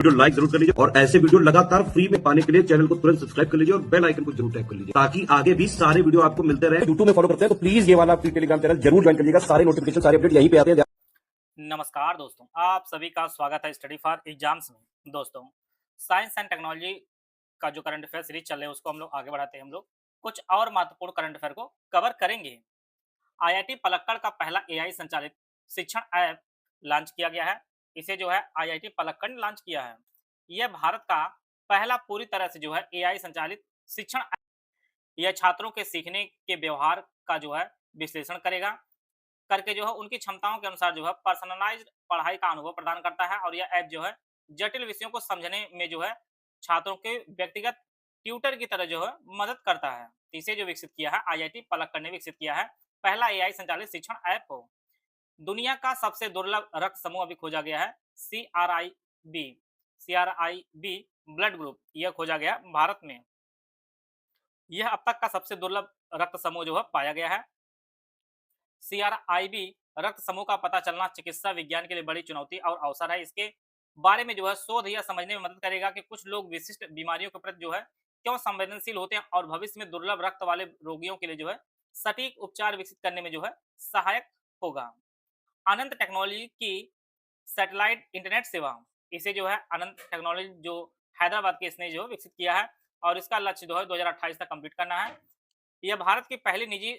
Video like जरूर कर लीजिए और ऐसे वीडियो लगातार फ्री में पाने के लिए चैनल को तुरंत सब्सक्राइब कर लीजिए और बेल आइकन को जरूर टैप कर लीजिए ताकि आगे भी सारे वीडियो आपको मिलते रहे। यूट्यूब में फॉलो करते हैं तो प्लीज ये वाला फ्री टेलीग्राम चैनल जरूर ज्वाइन करिएगा। सारे नोटिफिकेशन सारे अपडेट यहीं पे आते हैं। नमस्कार दोस्तों, आप सभी का स्वागत है स्टडी फॉर एग्जाम्स में। दोस्तों, साइंस एंड टेक्नोलॉजी का जो करंट अफेयर सीरीज चल रहे हैं उसको हम लोग आगे बढ़ाते हैं। हम लोग कुछ और महत्वपूर्ण करंट अफेयर को कवर करेंगे। आईआईटी पलक्कड़ का पहला एआई संचालित शिक्षण ऐप लॉन्च किया गया है। इसे जो है आईआईटी पलक्कड़ ने लॉन्च किया है। यह भारत का पहला पूरी तरह से जो है एआई संचालित शिक्षण। यह छात्रों के सीखने के व्यवहार का जो है विश्लेषण करेगा करके जो है उनकी क्षमताओं के अनुसार जो है पर्सनलाइज्ड पढ़ाई का अनुभव प्रदान करता है। और यह ऐप जो है जटिल विषयों को समझने में जो है छात्रों के व्यक्तिगत ट्यूटर की तरह जो है मदद करता है। इसे जो विकसित किया है आईआईटी पलक्कड़ ने विकसित किया है, पहला एआई संचालित शिक्षण ऐप हो। दुनिया का सबसे दुर्लभ रक्त समूह अभी खोजा गया है, C R I B blood group, यह खोजा गया भारत में। यह अब तक का सबसे दुर्लभ रक्त समूह जो है पाया गया है। सीआरआईबी रक्त समूह का पता चलना चिकित्सा विज्ञान के लिए बड़ी चुनौती और अवसर है। इसके बारे में जो है शोध या समझने में मदद करेगा कि कुछ लोग विशिष्ट बीमारियों के प्रति जो है क्यों संवेदनशील होते हैं और भविष्य में दुर्लभ रक्त वाले रोगियों के लिए जो है सटीक उपचार विकसित करने में जो है सहायक होगा। अनंत टेक्नोलॉजी की सैटेलाइट इंटरनेट सेवा, इसे जो है अनंत टेक्नोलॉजी जो हैदराबाद के इसने जो विकसित किया है और इसका लक्ष्य जो है 2028 तक कंप्लीट करना है। यह भारत की पहली निजी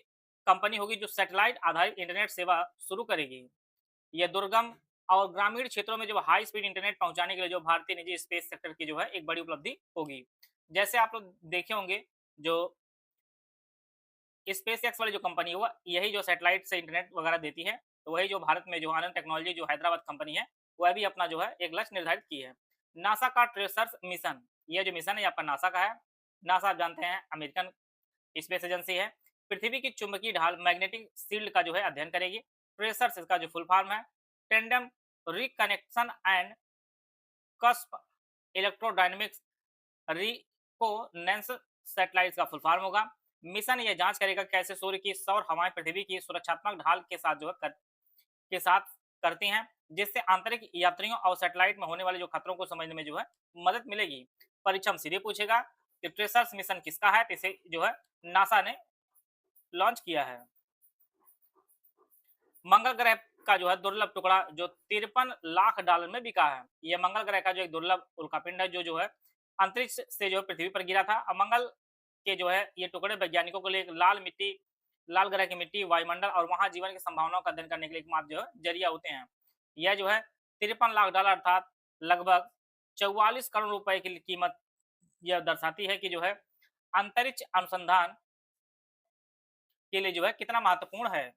कंपनी होगी जो सैटेलाइट आधारित इंटरनेट सेवा शुरू करेगी। यह दुर्गम और ग्रामीण क्षेत्रों में जो हाई स्पीड इंटरनेट पहुंचाने के लिए जो भारतीय निजी स्पेस सेक्टर की जो है एक बड़ी उपलब्धि होगी। जैसे आप लोग देखे होंगे, जो स्पेस एक्स वाली जो कंपनी है वो यही जो सैटेलाइट से इंटरनेट वगैरह देती है, तो वही जो भारत में जो आनंद टेक्नोलॉजी जो हैदराबाद कंपनी है वह भी अपना जो है एक लक्ष्य निर्धारित की है। नासा का ट्रेसर्स मिशन, यह जो मिशन है आपका नासा का है। नासा आप जानते हैं अमेरिकन स्पेस एजेंसी है। पृथ्वी की चुंबकीय ढाल मैग्नेटिक फील्ड का जो है अध्ययन करेगी। ट्रेसर्स इसका जो फुल फॉर्म है tandem reconnection and cusp electrodynamics reconnaissance satellite का फुल फॉर्म होगा। मिशन यह जांच करेगा कैसे सूर्य की सौर हवाएं पृथ्वी की सुरक्षात्मक ढाल के साथ जो है के साथ करती हैं, जिससे आंतरिक यात्रियों और सैटेलाइट में होने वाले जो खतरों को समझने में जो है मदद मिलेगी। परीक्षा में सीधे पूछेगा कि ट्रेसर्स मिशन किसका है, तो इसे जो है नासा ने लॉन्च किया है। मंगल ग्रह का जो है दुर्लभ टुकड़ा जो 53 लाख डॉलर में बिका है। यह मंगल ग्रह का जो एक दुर्लभ उल्कापिंड है जो है अंतरिक्ष से जो है पृथ्वी पर गिरा था। और मंगल के जो है ये टुकड़े वैज्ञानिकों के लिए लाल ग्रह की मिट्टी, वायुमंडल और वहां जीवन की संभावनाओं का अध्ययन करने के लिए एकमात्र जो है जरिया होते हैं। यह जो है 53 लाख डॉलर अर्थात लगभग 44 करोड़ रुपए की कीमत यह दर्शाती है कि जो है अंतरिक्ष अनुसंधान के लिए जो है कितना महत्वपूर्ण है।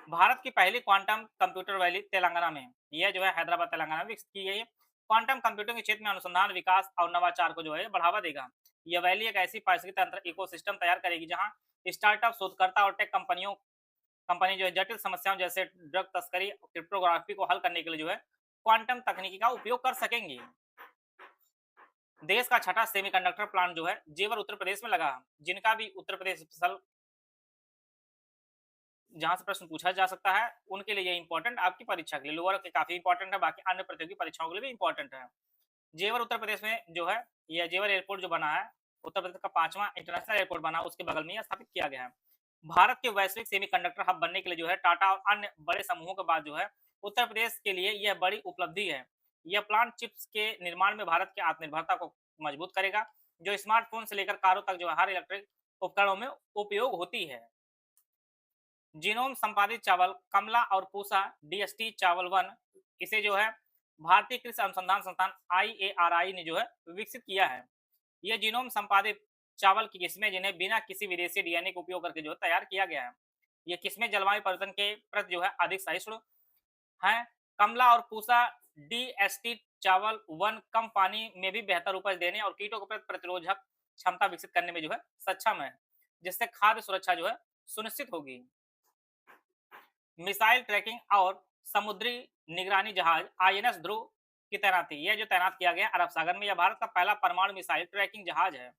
भारत की पहली क्वांटम कंप्यूटर वैली तेलंगाना में, यह जो है हैदराबाद तेलंगाना में विकसित की गई है। क्वांटम कंप्यूटिंग के क्षेत्र में अनुसंधान, विकास और नवाचार को जो है बढ़ावा देगा। यह वैली एक ऐसी पारिस्थितिक तंत्र इकोसिस्टम तैयार करेगी जहां स्टार्टअप, शोधकर्ता और टेक कंपनी जो है जटिल समस्याओं जैसे ड्रग तस्करी, क्रिप्टोग्राफी को हल करने के लिए जो है क्वांटम तकनीकी का उपयोग कर सकेंगे। देश का छठा सेमीकंडक्टर प्लांट जो है जेवर उत्तर प्रदेश में लगा। जिनका भी उत्तर प्रदेश स्पेशल जहां से प्रश्न पूछा जा सकता है उनके लिए ये इंपॉर्टेंट आपकी परीक्षा के लिए, लोअर के काफी इंपॉर्टेंट है, बाकी अन्य प्रतियोगी परीक्षाओं के लिए भी इंपॉर्टेंट है। जेवर उत्तर प्रदेश में जो है यह जेवर एयरपोर्ट जो बना है उत्तर प्रदेश का 5वां इंटरनेशनल एयरपोर्ट बना, उसके बगल में यह स्थापित किया गया है। भारत के वैश्विक सेमीकंडक्टर हब बनने के लिए जो है टाटा और अन्य बड़े समूहों के बाद जो है उत्तर प्रदेश के लिए यह बड़ी उपलब्धि है। यह प्लांट चिप्स के निर्माण में भारत की आत्मनिर्भरता को मजबूत करेगा, जो स्मार्टफोन से लेकर कारों तक जो है हर इलेक्ट्रिक उपकरणों में उपयोग होती है। जीनोम संपादित चावल कमला और पूसा डीएसटी चावल 1, इसे जो है भारतीय कृषि अनुसंधान संस्थान आईएआरआई ने जो है विकसित किया है। यह जीनोम संपादित चावल की किस्में जिन्हें बिना किसी विदेशी डीएनए का उपयोग करके जो है तैयार किया गया है। ये किस्में जलवायु परिवर्तन के प्रति जो है अधिक सहिष्णु हैं। कमला और पूसा डीएसटी चावल 1 कम पानी में भी बेहतर उपज देने और कीटों के प्रति प्रतिरोधक क्षमता विकसित करने में जो है सक्षम है, जिससे खाद्य सुरक्षा जो है सुनिश्चित होगी। मिसाइल ट्रैकिंग और समुद्री निगरानी जहाज आईएनएस ध्रुव की तैनाती, यह जो तैनात किया गया अरब सागर में, यह भारत का पहला परमाणु मिसाइल ट्रैकिंग जहाज है।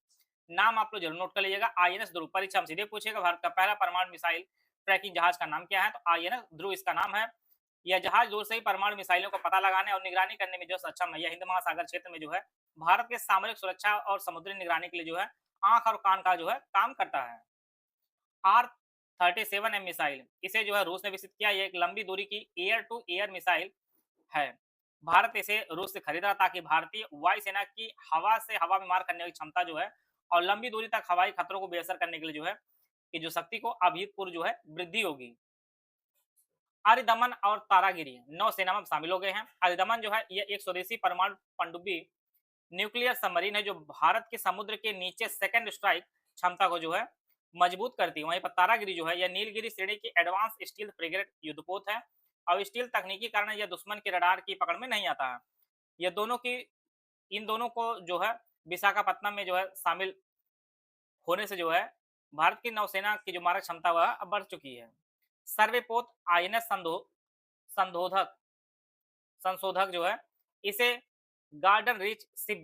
नाम आप लोग जरूर नोट कर लीजिएगा, आईएनएस ध्रुव। परीक्षा में सीधे पूछेगा भारत का पहला परमाणु मिसाइल ट्रैकिंग जहाज का नाम क्या है, तो आईएनएस ध्रुव इसका नाम है। यह जहाज दूर से ही परमाणु मिसाइलों का पता लगाने और निगरानी करने में जो सक्षम है। यह हिंद महासागर क्षेत्र में जो है भारत के सामरिक सुरक्षा और समुद्री निगरानी के लिए जो है आंख और कान का जो है काम करता है। R-37M मिसाइल, इसे जो है रूस ने विकसित किया। ये एक लंबी दूरी की एयर टू एयर मिसाइल है। भारत इसे रूस से खरीद रहा ताकि भारतीय वायुसेना की हवा से हवा में मार करने की क्षमता जो है और लंबी दूरी तक हवाई खतरों को बेअसर करने के लिए जो है कि जो शक्ति को अभूतपूर्व जो है वृद्धि होगी। आर्यदमन और तारागिरी नौसेना में शामिल हो गए हैं। आर्यदमन जो है ये एक स्वदेशी परमाणु पनडुब्बी न्यूक्लियर सबमरीन है जो भारत के समुद्र के नीचे सेकंड स्ट्राइक क्षमता को जो है मजबूत करती है। वहीं पर तारागिरी जो है यह नीलगिरी श्रेणी की एडवांस स्टील फ्रिगेट युद्धपोत है और स्टील तकनीकी कारण यह दुश्मन के रडार की पकड़ में नहीं आता है। ये दोनों की इन दोनों को जो है विशाखापत्तनम में जो है शामिल होने से जो है भारत की नौसेना की जो मारक क्षमता वह अब बढ़ चुकी है। सर्वेपोत आईएनएस संशोधक संशोधक जो है इसे garden rich ship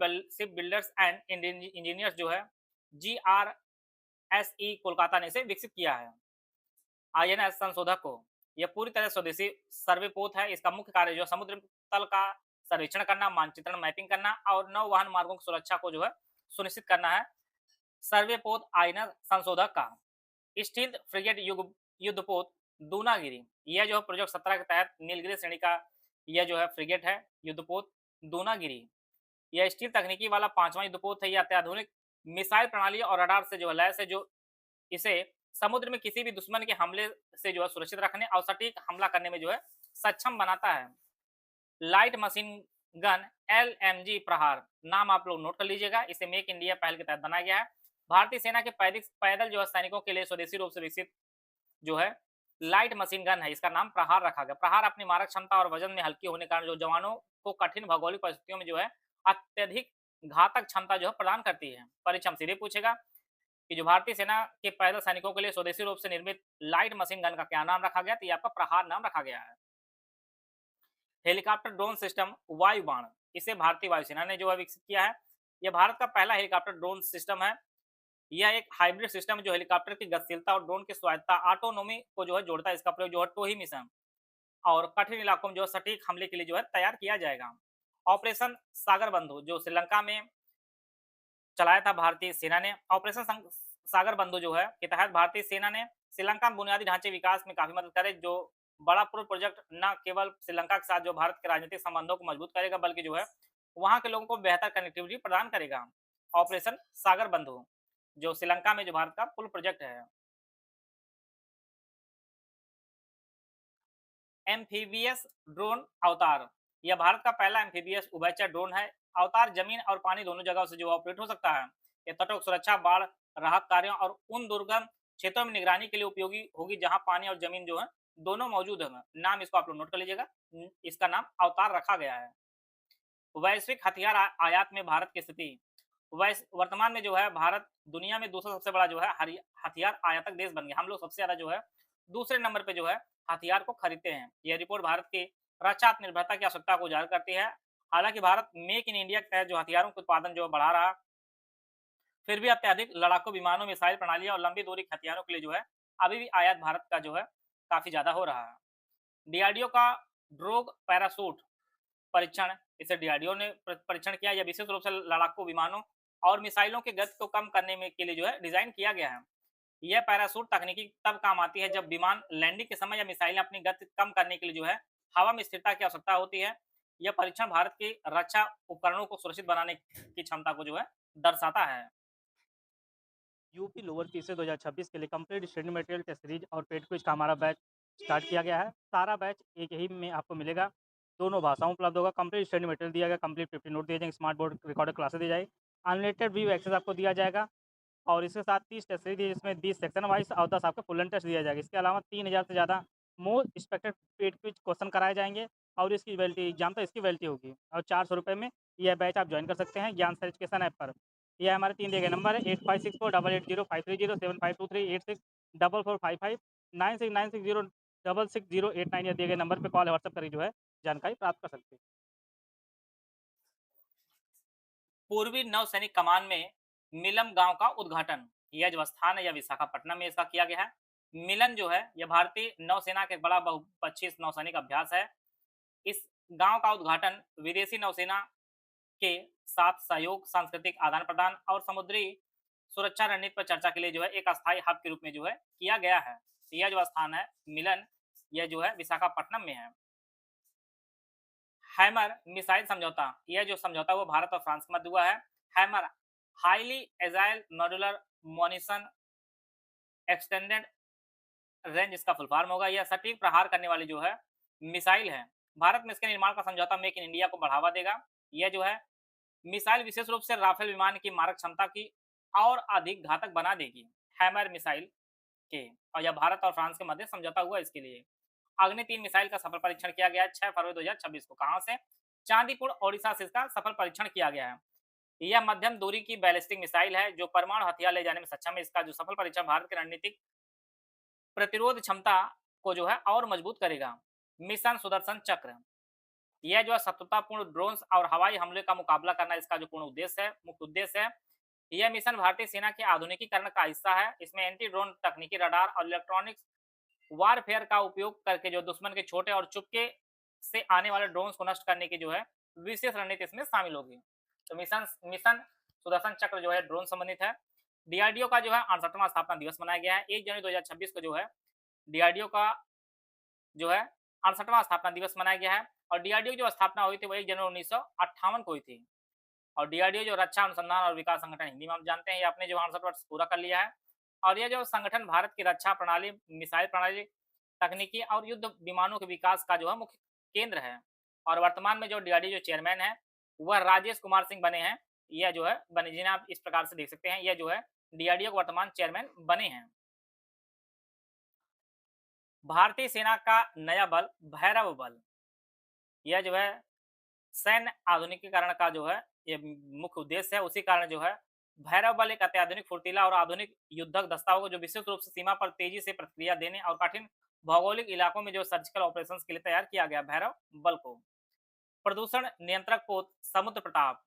builders and engineers जो है GRSE कोलकाता ने इसे विकसित किया है। आईएनएस संशोधक को यह पूरी तरह स्वदेशी सर्वेपोत है। इसका मुख्य कार्य जो समुद्र तल का सर्वेक्षण करना, मानचित्रण मैपिंग करना और नौवहन मार्गों की सुरक्षा को जो है सुनिश्चित करना है। सर्वेपोत आईएनएस संशोधक का स्टील फ्रिगेट युद्धपोत दूनागिरी, यह जो है प्रोजेक्ट 17 के तहत नीलगिरी श्रेणी का यह जो है फ्रिगेट है युद्धपोत दूनागिरी। यह स्टील तकनीकी वाला 5वां युद्धपोत है। यह अत्याधुनिक मिसाइल प्रणाली और रडार से जो है लैस है जो इसे समुद्र में किसी भी दुश्मन के हमले से जो है सुरक्षित रखने और सटीक हमला करने में जो है सक्षम बनाता है। लाइट मशीन गन LMG प्रहार नाम आप लोग नोट कर लीजिएगा। इसे मेक इंडिया पहल के तहत बनाया गया है। भारतीय सेना के पैदल जो है सैनिकों के लिए स्वदेशी रूप से विकसित जो है लाइट मशीन गन है। इसका नाम प्रहार रखा गया। प्रहार अपनी मारक क्षमता और वजन में हल्की होने के कारण जो जवानों को कठिन भौगोलिक परिस्थितियों में जो है अत्यधिक घातक क्षमता जो है प्रदान करती है। परीक्षा में सीधे पूछेगा कि जो भारतीय सेना के पैदल सैनिकों के लिए स्वदेशी रूप से निर्मित लाइट मशीन गन का क्या नाम रखा गया, तो ये आपका प्रहार नाम रखा गया है। हेलीकॉप्टर ड्रोन सिस्टम वायुबाण, इसे भारतीय वायुसेना ने जो है विकसित किया है। यह भारत का पहला हेलीकॉप्टर ड्रोन सिस्टम है। यह एक हाइब्रिड सिस्टम जो हेलीकॉप्टर की गतिशीलता और ड्रोन की स्वायत्ता ऑटोनोमी को जो है जोड़ता है। इसका प्रयोग जो है टोही मिशन और कठिन इलाकों में जो है सटीक हमले के लिए जो है तैयार किया जाएगा। ऑपरेशन सागर बंधु जो श्रीलंका में चलाया था भारतीय सेना ने। ऑपरेशन सागर बंधु जो है के तहत भारतीय सेना ने श्रीलंका में बुनियादी ढांचे विकास में काफी मदद करे। जो बड़ा पूर्ण प्रोजेक्ट न केवल श्रीलंका के साथ जो भारत के राजनीतिक संबंधों को मजबूत करेगा बल्कि जो है वहां के लोगों को बेहतर कनेक्टिविटी प्रदान करेगा। ऑपरेशन सागर बंधु जो श्रीलंका में जो भारत का पुल प्रोजेक्ट है। एम्फीबियस ड्रोन अवतार, यह भारत का पहला एम्फीबियस उभयचर ड्रोन है। अवतार जमीन और पानी दोनों जगहों से जो ऑपरेट हो सकता है। यह तटों सुरक्षा, बाढ़ राहत कार्यों और उन दुर्गम क्षेत्रों में निगरानी के लिए उपयोगी होगी जहां पानी और जमीन जो है दोनों मौजूद है। नाम इसको आप लोग नोट कर लीजिएगा। इसका नाम अवतार रखा गया है। वैश्विक हथियार आयात में भारत की स्थिति, वर्तमान में जो है भारत दुनिया में दूसरा सबसे बड़ा जो है हथियार आयातक देश बन गया। हम लोग सबसे ज्यादा जो है दूसरे नंबर पे जो है हथियार को खरीदते हैं। यह रिपोर्ट भारत की रक्षा आत्मनिर्भरता की आवश्यकता को उजागर करती है। हालांकि भारत मेक इन इंडिया के तहत जो हथियारों के उत्पादन जो बढ़ा रहा, फिर भी अत्याधिक लड़ाकू विमानों, मिसाइल प्रणालियां और लंबी दूरी के हथियारों के लिए जो है अभी भी आयात भारत का जो है काफी ज्यादा हो रहा है। डीआरडीओ का ड्रोग पैरासूट परीक्षण, इसे डीआरडीओ ने परीक्षण किया। यह विशेष रूप से लड़ाकू विमानों और मिसाइलों की गति को कम करने में के लिए जो है डिजाइन किया गया है। यह पैरासूट तकनीकी तब काम आती है जब विमान लैंडिंग के समय या मिसाइलें अपनी गति कम करने के लिए जो है हवा में स्थिरता की आवश्यकता होती है। यह परीक्षण भारत की रक्षा उपकरणों को सुरक्षित बनाने की क्षमता को जो है दर्शाता है। यूपी लोअर पीसी 2026 के लिए complete study material test series और पेड क्विज का हमारा बैच स्टार्ट किया गया है। सारा बैच एक ही में आपको मिलेगा, दोनों भाषाओं उपलब्ध होगा। कंप्लीट स्टडी मटेरियल दिया गया, कंप्लीट 50 नोट दिए जाएंगे, स्मार्ट बोर्ड रिकॉर्डेड क्लासेस दी जाएगी, अनलिमिटेड व्यू एक्सेस आपको दिया जाएगा और इसके साथ 30 टेस्ट सीरीज जिसमें 20 सेक्शन वाइज और 10 आपका फुल एंड टेस्ट दिया जाएगा। इसके अलावा 3000 से ज़्यादा most expected paid quiz question कराए जाएंगे और इसकी वैलिटी एग्जाम तो इसकी वैलिटी होगी और 400 रुपये में यह बैच आप ज्वाइन कर सकते हैं ज्ञान सर एजुकेशन ऐप पर। यह हमारे 3 दिए गए नंबर है 8564880530752386445969606608 यह दिए गए नंबर पर कॉल व्हाट्सएप करी जो है जानकारी प्राप्त कर सकते हैं। पूर्वी नौसैनिक कमान में मिलम गांव का उद्घाटन, यह जो स्थान है यह विशाखापट्टनम में इसका किया गया है। मिलन जो है यह भारतीय नौसेना के बड़ा बहुपक्षीय नौसैनिक अभ्यास है। इस गांव का उद्घाटन विदेशी नौसेना के साथ सहयोग, सांस्कृतिक आदान-प्रदान और समुद्री सुरक्षा रणनीति पर चर्चा के लिए जो है एक अस्थायी हब के रूप में जो है किया गया है। तो यह जो स्थान है मिलन, यह जो है विशाखापट्टनम में है। हैमर मिसाइल समझौता, यह जो समझौता वो भारत और फ्रांस के मध्य हुआ है। HAMMER highly agile modular munition extended range इसका फुल फॉर्म होगा। यह सटीक प्रहार करने वाली जो है मिसाइल है। भारत में इसके निर्माण का समझौता मेक इन इंडिया को बढ़ावा देगा। यह जो है मिसाइल विशेष रूप से राफेल विमान की मारक क्षमता की और अधिक घातक बना देगी। हैमर मिसाइल के और यह भारत और फ्रांस के मध्य समझौता हुआ इसके लिए। अग्नि 3 मिसाइल का सफल परीक्षण किया गया है 6 फरवरी 2026 को। कहां से? चांदीपुर ओडिशा से इसका सफल परीक्षण किया गया है। यह मध्यम दूरी की बैलिस्टिक मिसाइल है जो परमाणु हथियार ले जाने में सक्षम है। इसका जो सफल परीक्षण भारत की रणनीतिक प्रतिरोध क्षमता को जो है और मजबूत करेगा। मिशन सुदर्शन चक्र, यह जो है शत्रुतापूर्ण ड्रोन्स और हवाई हमले का मुकाबला करना इसका जो पूर्ण उद्देश्य है, मुख्य उद्देश्य है। यह मिशन भारतीय सेना के आधुनिकीकरण का हिस्सा है। इसमें एंटी ड्रोन तकनीकी, रडार और इलेक्ट्रॉनिक्स वारफेयर का उपयोग करके जो दुश्मन के छोटे और चुपके से आने वाले ड्रोन्स को नष्ट करने की जो है विशेष रणनीति इसमें शामिल होगी। तो मिशन मिशन सुदर्शन चक्र जो है ड्रोन संबंधित है। डीआरडीओ का जो है 68वां स्थापना दिवस मनाया गया है। 1 जनवरी 2026 को जो है डीआरडीओ का जो है 68वां स्थापना दिवस मनाया गया है। और डीआरडीओ की जो स्थापना हुई थी वो 1 जनवरी 1958 को हुई थी। और डीआरडीओ जो रक्षा अनुसंधान और विकास संगठन, हिंदी में आप जानते हैं, ये अपने जो 68 वर्ष पूरा कर लिया है। और यह जो संगठन भारत की रक्षा प्रणाली, मिसाइल प्रणाली, तकनीकी और युद्ध विमानों के विकास का जो है मुख्य केंद्र है। और वर्तमान में जो डीआरडीओ जो चेयरमैन है वह राजेश कुमार सिंह बने हैं। यह जो है बने, जिन्हें आप इस प्रकार से देख सकते हैं, यह जो है डीआरडीओ के वर्तमान चेयरमैन बने हैं। भारतीय सेना का नया बल भैरव बल, यह जो है सैन्य आधुनिकीकरण का जो है ये मुख्य उद्देश्य है। उसी कारण जो है भैरव बल एक अत्याधुनिक, फुर्तीला और आधुनिक युद्धक दस्ता होगा जो विशेष रूप से सीमा पर तेजी से प्रतिक्रिया देने और कठिन भौगोलिक इलाकों में जो सर्जिकल ऑपरेशंस के लिए तैयार किया गया भैरव बल को। प्रदूषण नियंत्रक पोत समुद्र प्रताप,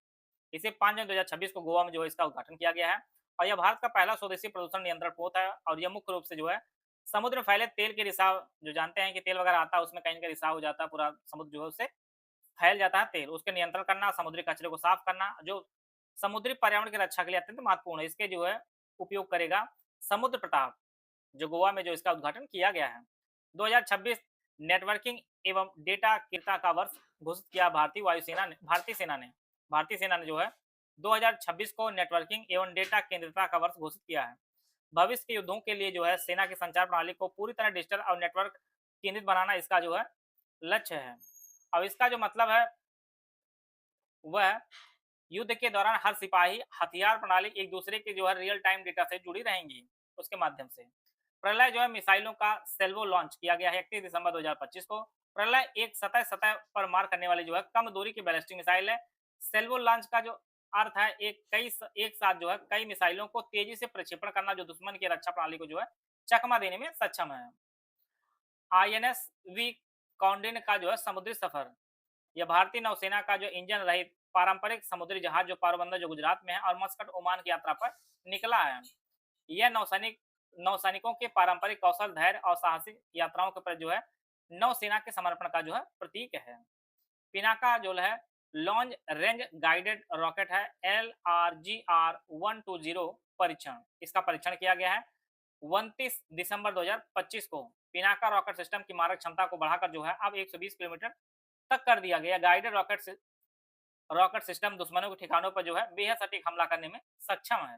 इसे 5 जनवरी 2026 को गोवा में जो है इसका उद्घाटन किया गया है। और यह भारत का पहला स्वदेशी प्रदूषण नियंत्रण पोत है। और यह मुख्य रूप से जो है समुद्र में फैले तेल के रिसाव, जो जानते हैं कि तेल वगैरह आता है उसमें कहीं ना कहीं रिसाव हो जाता है, पूरा समुद्र जो है उससे फैल जाता है तेल, उसके नियंत्रण करना, समुद्री कचरे को साफ करना, जो समुद्री पर्यावरण की रक्षा के लिए अत्यंत महत्वपूर्ण है। इसके जो है उपयोग करेगा समुद्र प्रताप, जो गोवा में जो इसका उद्घाटन किया गया है। 2026 नेटवर्किंग एवं डेटा कीर्ता का वर्ष घोषित किया भारतीय वायुसेना ने, भारतीय सेना ने जो है 2026 को नेटवर्किंग एवं डेटा केंद्रिता का वर्ष घोषित किया है। भविष्य के युद्धों के लिए जो है सेना की संचार प्रणाली को पूरी तरह डिजिटल और नेटवर्क केंद्रित बनाना इसका जो है लक्ष्य है। अब इसका जो मतलब है वह युद्ध के दौरान हर सिपाही हथियार प्रणाली एक दूसरे के जो है रियल टाइम डेटा से जुड़ी रहेंगी उसके माध्यम से। प्रलय जो है मिसाइलों का सेल्वो लॉन्च किया गया है 31 दिसंबर 2025 को। प्रलय एक सतह सतह पर मार करने वाली जो है कम दूरी की बैलिस्टिक मिसाइल है। सेल्वो लॉन्च का जो अर्थ है एक साथ जो है कई मिसाइलों को तेजी से प्रक्षेपण करना जो दुश्मन की रक्षा प्रणाली को जो है चकमा देने में सक्षम है। आईएनएस वी कौंडिन्य का जो है समुद्री सफर, यह भारतीय नौसेना का जो इंजन रहित पारंपरिक समुद्री जहाज जो पारबंदर जो गुजरात में है और मस्कट ओमान की यात्रा पर निकला है। यह नौसैनिकों के पारंपरिक कौशल, धैर्य और साहसिक यात्राओं के प्रति जो है नौसेना के समर्पण का जो है प्रतीक है। पिनाका जो है लॉन्च रेंज गाइडेड रॉकेट है LRGR 120 परीक्षण, इसका परीक्षण किया गया है 29 दिसंबर 2025 को। पिनाका रॉकेट सिस्टम की मारक क्षमता को बढ़ाकर जो है अब 120 किलोमीटर तक कर दिया गया। गाइडेड रॉकेट सिस्टम दुश्मनों के ठिकानों पर जो है बेहद सटीक हमला करने में सक्षम है।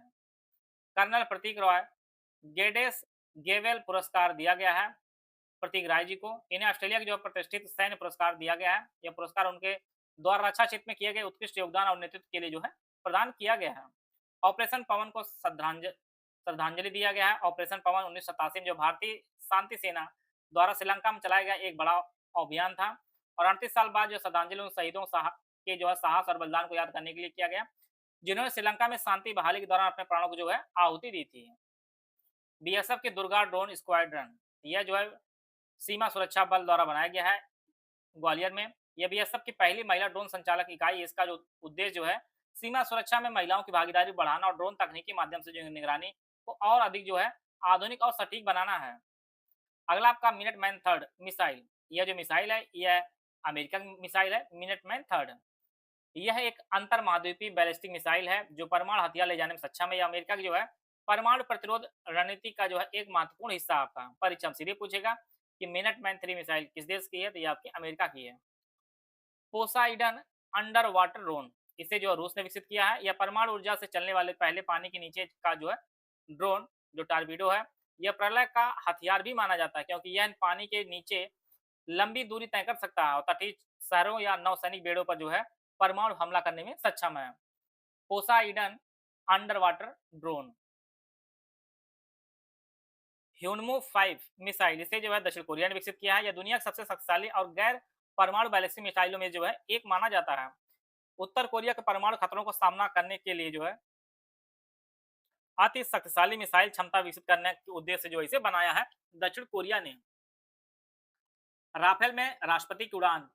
कर्नल प्रतीक रॉय गेडेस गेवेल पुरस्कार दिया गया है प्रतीक राय जी को। इन्हें ऑस्ट्रेलिया के जो प्रतिष्ठित सैन्य पुरस्कार दिया गया है। यह पुरस्कार उनके द्वारा रक्षा क्षेत्र में किए गए उत्कृष्ट योगदान और नेतृत्व के लिए जो है प्रदान किया गया है। ऑपरेशन पवन को श्रद्धांजलि दिया गया है। ऑपरेशन पवन 1987 में जो भारतीय शांति सेना द्वारा श्रीलंका में चलाया गया एक बड़ा अभियान था। और 38 साल बाद जो श्रद्धांजलि उन शहीदों के जो है साहस और बलिदान को याद करने के लिए किया गया जिन्होंने श्रीलंका में शांति बहाली के दौरान अपने प्राणों को जो है आहुति दी थी। बीएसएफ के दुर्गा ड्रोन स्क्वाड्रन, यह जो है सीमा सुरक्षा बल द्वारा बनाया गया है ग्वालियर में। यह बीएसएफ की पहली महिला ड्रोन संचालक इकाई। इसका जो उद्देश्य जो है सीमा सुरक्षा में महिलाओं की भागीदारी बढ़ाना और ड्रोन तकनीक के माध्यम से जो निगरानी को और अधिक जो है आधुनिक और सटीक बनाना है। अगला आपका मिनटमैन थर्ड मिसाइल, यह जो मिसाइल है यह अमेरिकन मिसाइल है मिनटमैन थर्ड। यह एक अंतर महाद्वीपीय बैलिस्टिक मिसाइल है जो परमाणु हथियार ले जाने में सक्षम है। यह अमेरिका की जो है परमाणु प्रतिरोध रणनीति का जो है एक महत्वपूर्ण हिस्सा आपका। परीक्षा में सीधे पूछेगा कि मिनटमैन थ्री मिसाइल किस देश की है, तो ये आपकी अमेरिका की है। पोसाइडन अंडर वाटर ड्रोन, इसे जो है रूस ने विकसित किया है। यह परमाणु ऊर्जा से चलने वाले पहले पानी के नीचे का जो है ड्रोन जो टारपीडो है, यह प्रलय का हथियार भी माना जाता है क्योंकि यह पानी के नीचे लंबी दूरी तय कर सकता है और तटीय शहरों या नौसैनिक बेड़ों पर जो है परमाणु हमला करने में सक्षम है। Poseidon under water drone. Hyunmoo 5 missile, इसे जो है दक्षिण कोरिया ने विकसित किया है। यह दुनिया की सबसे शक्तिशाली और गैर परमाणु बैलिस्टिक मिसाइलों में जो है एक माना जाता है। उत्तर कोरिया के परमाणु खतरों का सामना करने के लिए जो है अति शक्तिशाली मिसाइल क्षमता विकसित करने के उद्देश्य से जो है इसे बनाया है दक्षिण कोरिया ने। राफेल में राष्ट्रपति की उड़ान,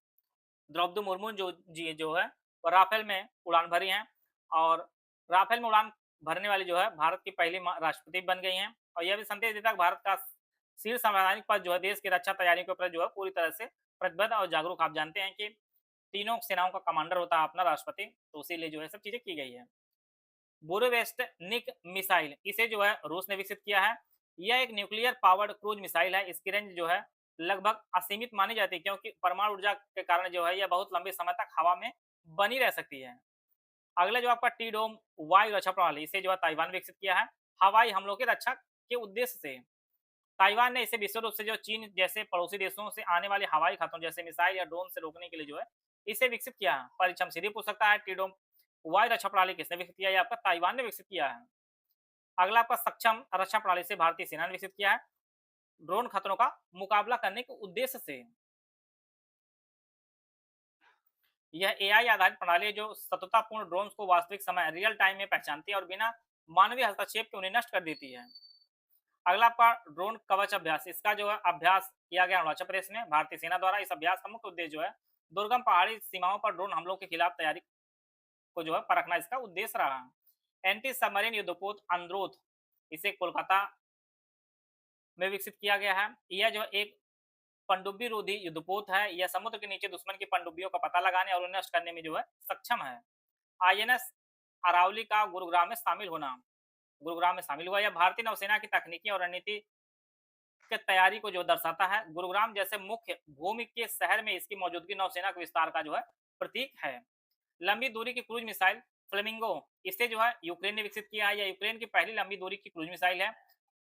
द्रौपदी मुर्मू जो है वो राफेल में उड़ान भरी हैं और राफेल में उड़ान भरने वाली जो है भारत की पहली राष्ट्रपति बन गई हैं। और यह भी संदेश देता है कि भारत का शीर्ष संवैधानिक पद जो है देश की रक्षा तैयारियों के ऊपर जो है पूरी तरह से प्रतिबद्ध और जागरूक। आप जानते हैं कि तीनों सेनाओं का कमांडर होता है अपना राष्ट्रपति, तो इसीलिए जो है सब चीजें की गई है। बोरोवेस्टनिक मिसाइल, इसे जो है रूस ने विकसित किया है। यह एक न्यूक्लियर पावर्ड क्रूज मिसाइल है। इसकी रेंज जो है लगभग असीमित मानी जाती है क्योंकि परमाणु ऊर्जा के कारण जो है यह बहुत लंबे समय तक हवा में बनी रह सकती है। अगला जो आपका टी डोम वायु रक्षा प्रणाली, इसे जो है ताइवान ने विकसित किया है हवाई हमलों की रक्षा के उद्देश्य से। ताइवान ने इसे विशेष रूप से जो चीन जैसे पड़ोसी देशों से आने वाले हवाई खतरों जैसे मिसाइल या ड्रोन से रोकने के लिए जो है इसे विकसित किया है। परीक्षा में सीधे पूछ सकता है टी डोम वायु रक्षा प्रणाली किसने विकसित किया है, आपका ताइवान ने विकसित किया है। अगला आपका सक्षम रक्षा प्रणाली से भारतीय सेना ने विकसित किया है ड्रोन खतरों का मुकाबला करने के उद्देश्य से। यह एआई आधारित प्रणाली है जो सततपूर्ण ड्रोन्स को वास्तविक समय रियल टाइम में पहचानती है और बिना मानवीय हस्तक्षेप के उन्हें नष्ट कर देती है। अगला आपका ड्रोन कवच अभ्यास, इसका जो है अभ्यास किया गया अरुणाचल प्रदेश में भारतीय सेना द्वारा। इस अभ्यास का मुख्य उद्देश्य जो है दुर्गम पहाड़ी सीमाओं पर ड्रोन हमलों के खिलाफ तैयारी को जो है परखना इसका उद्देश्य रहा। एंटी सबमरीन युद्धपोत अंद्रोथ, इसे कोलकाता में विकसित किया गया है। यह जो एक पनडुब्बी रोधी युद्धपोत है। यह समुद्र के नीचे दुश्मन की पनडुब्बियों का पता लगाने और उन्हें नष्ट करने में जो है सक्षम है। आईएनएस अरावली का गुरुग्राम में शामिल हुआ। यह भारतीय नौसेना की तकनीकी और रणनीति की तैयारी को जो दर्शाता है। गुरुग्राम जैसे मुख्य भूमि के शहर में इसकी मौजूदगी नौसेना के विस्तार का जो है प्रतीक है। लंबी दूरी की क्रूज मिसाइल फ्लेमिंगो, इसे जो है यूक्रेन ने विकसित किया है। यह यूक्रेन की पहली लंबी दूरी की क्रूज मिसाइल है।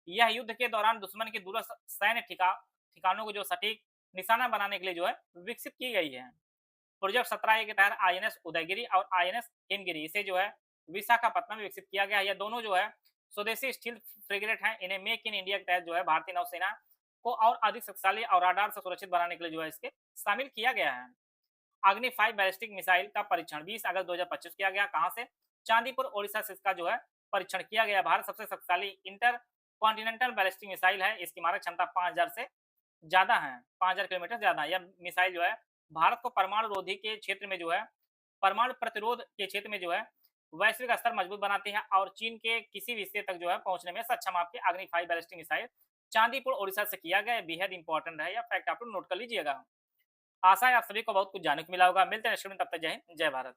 यह युद्ध के दौरान दुश्मन की दूरस्थ सैन्य ठिकानों को जो सटीक निशाना बनाने के लिए जो है विकसित की गई है। प्रोजेक्ट 17A के तहत आईएनएस उदयगिरी और आईएनएस हिमगिरी, इसे जो है विशाखापत्तनम में विकसित किया गया है। यह दोनों जो है स्वदेशी स्टील फ्रिगेट हैं। इन्हें मेक इन इंडिया के तहत जो है भारतीय नौसेना को और अधिक शक्तिशाली और राडार से सुरक्षित बनाने के लिए जो है इसके शामिल किया गया है। अग्नि 5 बैलिस्टिक मिसाइल का परीक्षण 20 अगस्त 2025 किया गया। कहां से? चांदीपुर ओडिशा से इसका जो है परीक्षण किया गया। भारत सबसे शक्तिशाली इंटर कॉन्टिनेंटल बैलिस्टिक मिसाइल है। इसकी मारक क्षमता 5000 से ज्यादा है, 5000 किलोमीटर ज्यादा। यह मिसाइल जो है भारत को परमाणु रोधी के क्षेत्र में जो है परमाणु प्रतिरोध के क्षेत्र में जो है वैश्विक स्तर मजबूत बनाती है और चीन के किसी भी हिस्से तक जो है पहुंचने में सक्षम। आपके अग्नि 5 बैलिस्टिक मिसाइल चांदीपुर ओडिशा से किया गया। बेहद इंपॉर्टेंट है, यह फैक्ट आप लोग नोट कर लीजिएगा। आशा है आप सभी को बहुत कुछ जानने को मिला होगा। मिलते हैं नेक्स्ट वीडियो में, तब तक जय हिंद जय भारत।